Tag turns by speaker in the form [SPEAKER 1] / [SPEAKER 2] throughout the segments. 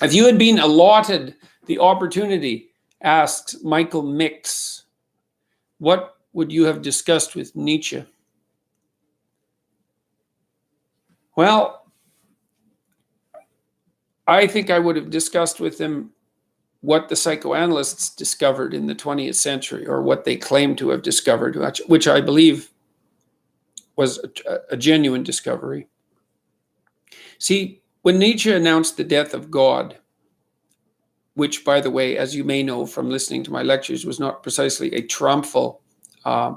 [SPEAKER 1] If you had been allotted the opportunity, asks Michael Mix, what would you have discussed with Nietzsche? Well, I think I would have discussed with him what the psychoanalysts discovered in the 20th century, or what they claim to have discovered, which I believe was a genuine discovery. See, when Nietzsche announced the death of God, which, by the way, as you may know from listening to my lectures, was not precisely a triumphal, it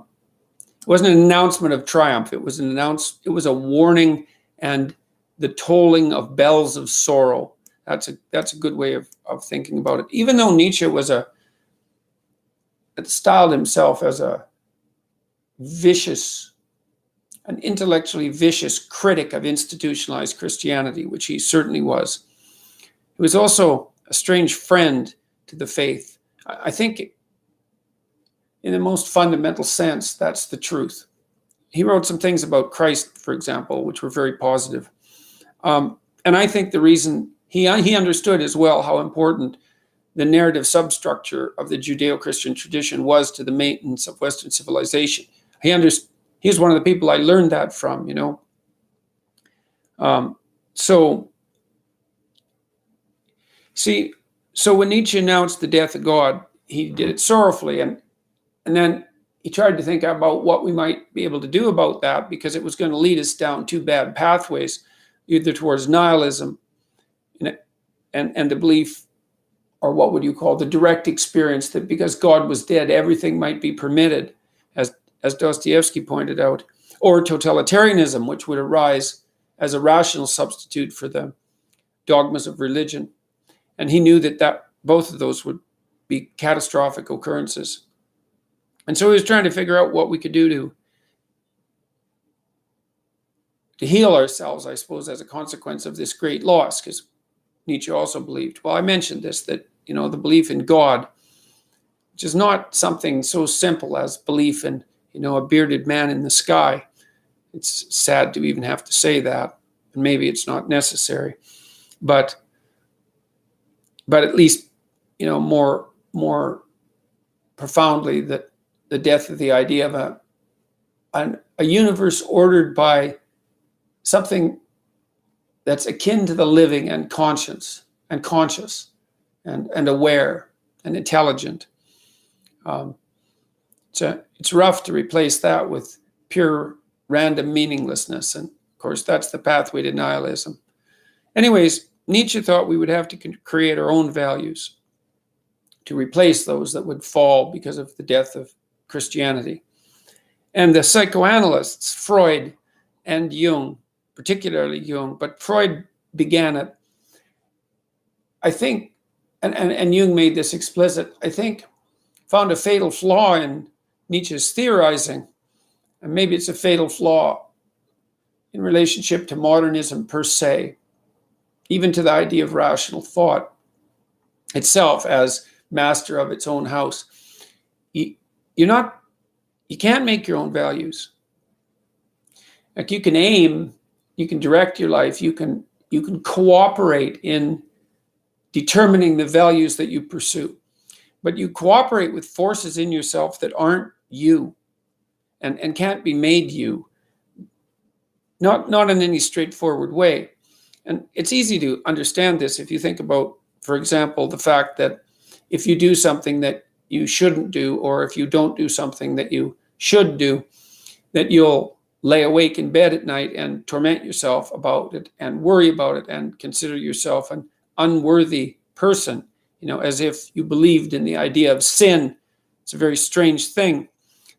[SPEAKER 1] wasn't an announcement of triumph. It was a warning and the tolling of bells of sorrow. That's a good way of thinking about it. Even though Nietzsche styled himself as an intellectually vicious critic of institutionalized Christianity, which he certainly was, he was also a strange friend to the faith. I think in the most fundamental sense, that's the truth. He wrote some things about Christ, for example, which were very positive. And I think the reason he understood as well how important the narrative substructure of the Judeo-Christian tradition was to the maintenance of Western civilization. He's one of the people I learned that from, So when Nietzsche announced the death of God, he did it sorrowfully, and then he tried to think about what we might be able to do about that, because it was going to lead us down two bad pathways, either towards nihilism and the belief, or what would you call the direct experience, that because God was dead, everything might be permitted, as Dostoevsky pointed out, or totalitarianism, which would arise as a rational substitute for the dogmas of religion. And he knew that both of those would be catastrophic occurrences. And so he was trying to figure out what we could do to heal ourselves, I suppose, as a consequence of this great loss, because Nietzsche also believed, well, I mentioned this, that, the belief in God, which is not something so simple as belief in, a bearded man in the sky. It's sad to even have to say that, and maybe it's not necessary, but at least, more profoundly, that the death of the idea of a universe ordered by something that's akin to the living and conscious and aware and intelligent. It's rough to replace that with pure random meaninglessness. And of course, that's the pathway to nihilism. Anyways, Nietzsche thought we would have to create our own values to replace those that would fall because of the death of Christianity. And the psychoanalysts, Freud and Jung, particularly Jung, but Freud began it, I think, and Jung made this explicit, I think, found a fatal flaw in Nietzsche's theorizing. And maybe it's a fatal flaw in relationship to modernism per se, even to the idea of rational thought itself as master of its own house. You can't make your own values. Like, you can aim, you can direct your life, you can cooperate in determining the values that you pursue, but you cooperate with forces in yourself that aren't you and can't be made you, not in any straightforward way. And it's easy to understand this if you think about, for example, the fact that if you do something that you shouldn't do, or if you don't do something that you should do, that you'll lay awake in bed at night and torment yourself about it and worry about it and consider yourself an unworthy person, as if you believed in the idea of sin. It's a very strange thing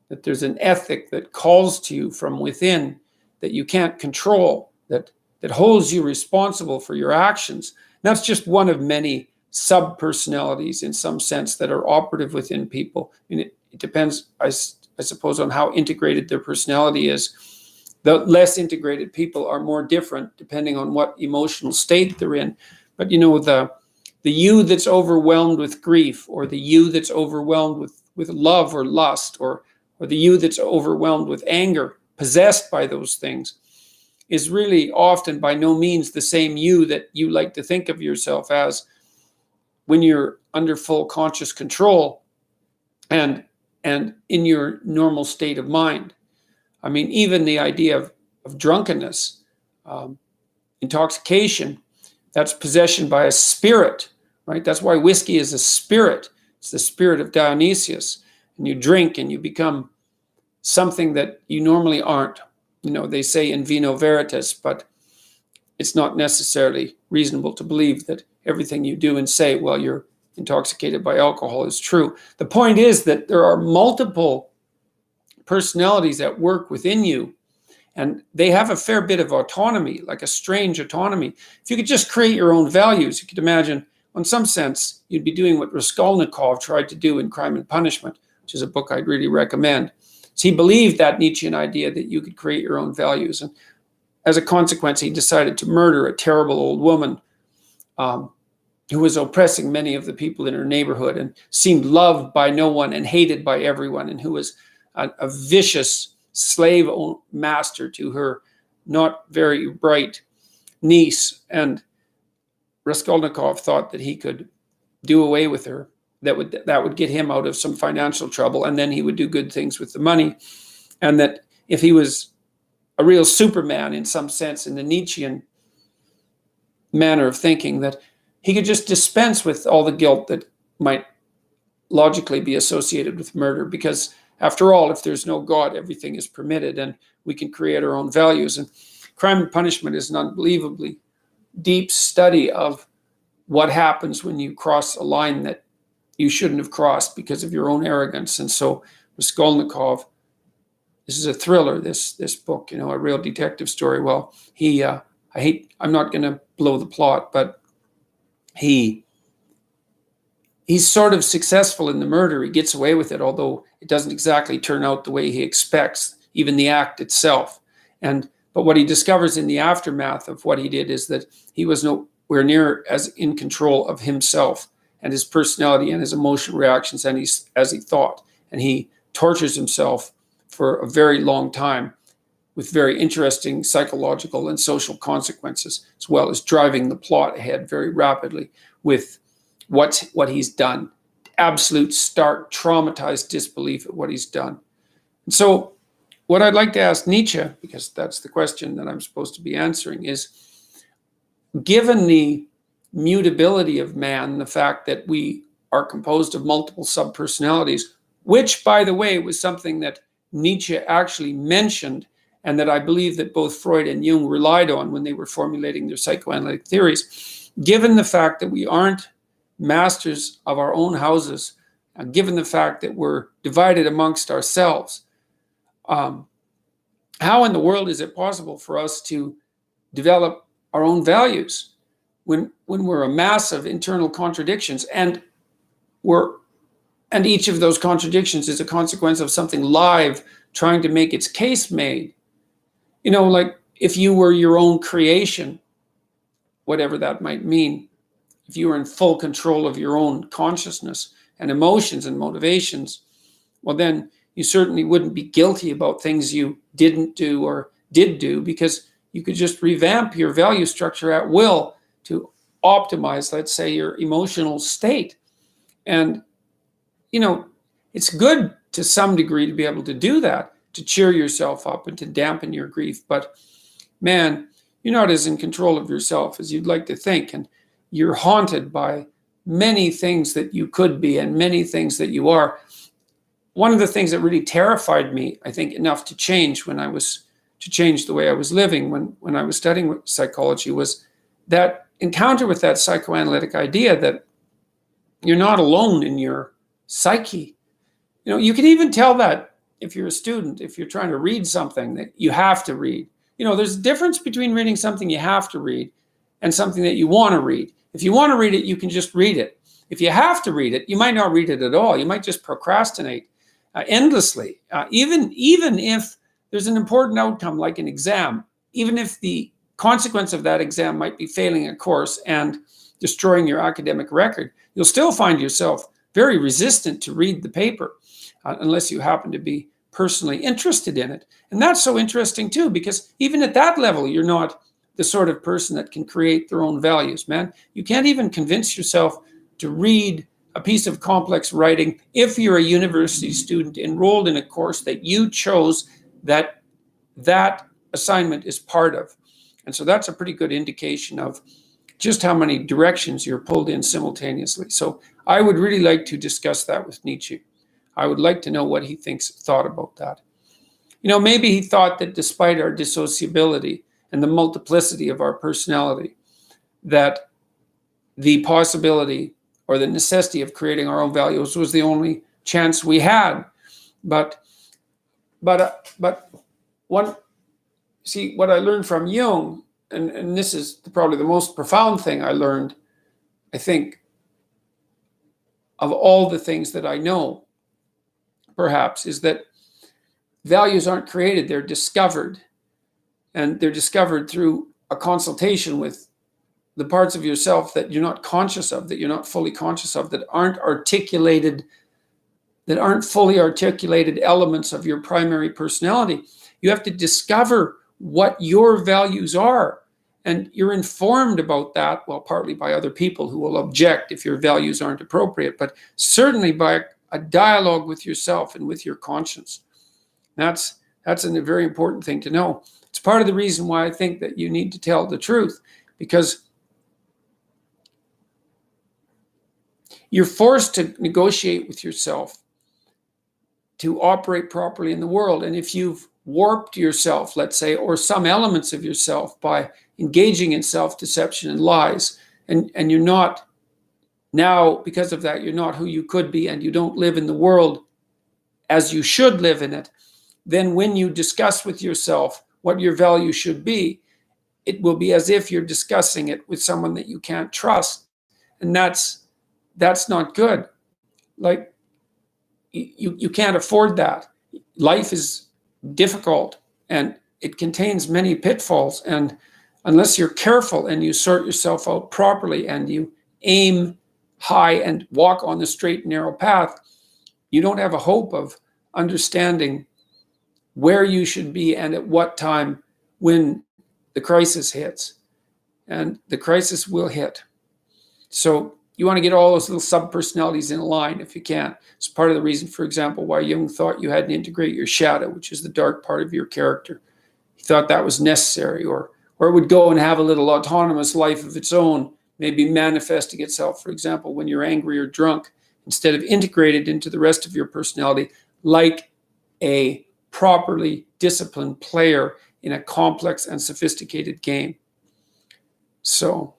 [SPEAKER 1] that there's an ethic that calls to you from within that you can't control, that holds you responsible for your actions. And that's just one of many sub-personalities, in some sense, that are operative within people. I mean, it depends, I suppose, on how integrated their personality is. The less integrated people are more different depending on what emotional state they're in. But, the you that's overwhelmed with grief, or the you that's overwhelmed with love or lust, or the you that's overwhelmed with anger, possessed by those things, is really often by no means the same you that you like to think of yourself as when you're under full conscious control and in your normal state of mind. I mean, even the idea of drunkenness, intoxication, that's possession by a spirit, right? That's why whiskey is a spirit. It's the spirit of Dionysius. And you drink and you become something that you normally aren't. They say in vino veritas, but it's not necessarily reasonable to believe that everything you do and say while you're intoxicated by alcohol is true. The point is that there are multiple personalities at work within you, and they have a fair bit of autonomy, like a strange autonomy. If you could just create your own values, you could imagine, in some sense, you'd be doing what Raskolnikov tried to do in Crime and Punishment, which is a book I'd really recommend. So he believed that Nietzschean idea that you could create your own values. And as a consequence, he decided to murder a terrible old woman who was oppressing many of the people in her neighborhood and seemed loved by no one and hated by everyone, and who was a vicious slave master to her not very bright niece. And Raskolnikov thought that he could do away with her, that would get him out of some financial trouble, and then he would do good things with the money. And that if he was a real Superman in some sense, in the Nietzschean manner of thinking, that he could just dispense with all the guilt that might logically be associated with murder, because after all, if there's no God, everything is permitted and we can create our own values. And Crime and Punishment is an unbelievably deep study of what happens when you cross a line that you shouldn't have crossed because of your own arrogance. And so Raskolnikov, this is a thriller, this book, a real detective story. Well, I'm not going to blow the plot, but he's sort of successful in the murder. He gets away with it, although it doesn't exactly turn out the way he expects, even the act itself. But what he discovers in the aftermath of what he did is that he was nowhere near as in control of himself and his personality and his emotional reactions as he thought. And he tortures himself for a very long time with very interesting psychological and social consequences, as well as driving the plot ahead very rapidly with what he's done. Absolute, stark, traumatized disbelief at what he's done. And so what I'd like to ask Nietzsche, because that's the question that I'm supposed to be answering, is, given the mutability of man, the fact that we are composed of multiple subpersonalities, which, by the way, was something that Nietzsche actually mentioned, and that I believe that both Freud and Jung relied on when they were formulating their psychoanalytic theories, given the fact that we aren't masters of our own houses, given the fact that we're divided amongst ourselves, how in the world is it possible for us to develop our own values when we're a mass of internal contradictions, and each of those contradictions is a consequence of something live trying to make its case made? Like if you were your own creation, whatever that might mean, if you were in full control of your own consciousness and emotions and motivations, well, then you certainly wouldn't be guilty about things you didn't do or did do, because you could just revamp your value structure at will to optimize, let's say, your emotional state. And, it's good to some degree to be able to do that, to cheer yourself up and to dampen your grief. But man, you're not as in control of yourself as you'd like to think. And you're haunted by many things that you could be and many things that you are. One of the things that really terrified me, I think, enough to change the way I was living when I was studying psychology, was that encounter with that psychoanalytic idea that you're not alone in your psyche. You can even tell that if you're a student, if you're trying to read something that you have to read. There's a difference between reading something you have to read and something that you want to read. If you want to read it, you can just read it. If you have to read it, you might not read it at all. You might just procrastinate endlessly. Even if there's an important outcome like an exam, even if the consequence of that exam might be failing a course and destroying your academic record, you'll still find yourself very resistant to read the paper unless you happen to be personally interested in it. And that's so interesting too, because even at that level, you're not the sort of person that can create their own values, man. You can't even convince yourself to read a piece of complex writing if you're a university student enrolled in a course that you chose that assignment is part of. And so that's a pretty good indication of just how many directions you're pulled in simultaneously. So I would really like to discuss that with Nietzsche. I would like to know what he thought about that. Maybe he thought that despite our dissociability and the multiplicity of our personality, that the possibility or the necessity of creating our own values was the only chance we had. But what I learned from Jung, and this is probably the most profound thing I learned, I think, of all the things that I know, perhaps, is that values aren't created, they're discovered. And they're discovered through a consultation with the parts of yourself that you're not conscious of, that you're not fully conscious of, that aren't fully articulated elements of your primary personality. You have to discover what your values are. And you're informed about that, well, partly by other people who will object if your values aren't appropriate, but certainly by a dialogue with yourself and with your conscience. That's a very important thing to know. It's part of the reason why I think that you need to tell the truth, because you're forced to negotiate with yourself to operate properly in the world. And if you've warped yourself, let's say, or some elements of yourself by engaging in self-deception and lies, and you're not now, because of that, you're not who you could be, and you don't live in the world as you should live in it, then when you discuss with yourself what your value should be, it will be as if you're discussing it with someone that you can't trust. And that's not good. Like, you can't afford that. Life is difficult and it contains many pitfalls. And unless you're careful and you sort yourself out properly and you aim high and walk on the straight and narrow path, you don't have a hope of understanding where you should be and at what time when the crisis hits. And the crisis will hit. So you want to get all those little sub-personalities in line if you can. It's part of the reason, for example, why Jung thought you had to integrate your shadow, which is the dark part of your character. He thought that was necessary, or it would go and have a little autonomous life of its own, maybe manifesting itself, for example, when you're angry or drunk, instead of integrated into the rest of your personality like a properly disciplined player in a complex and sophisticated game. So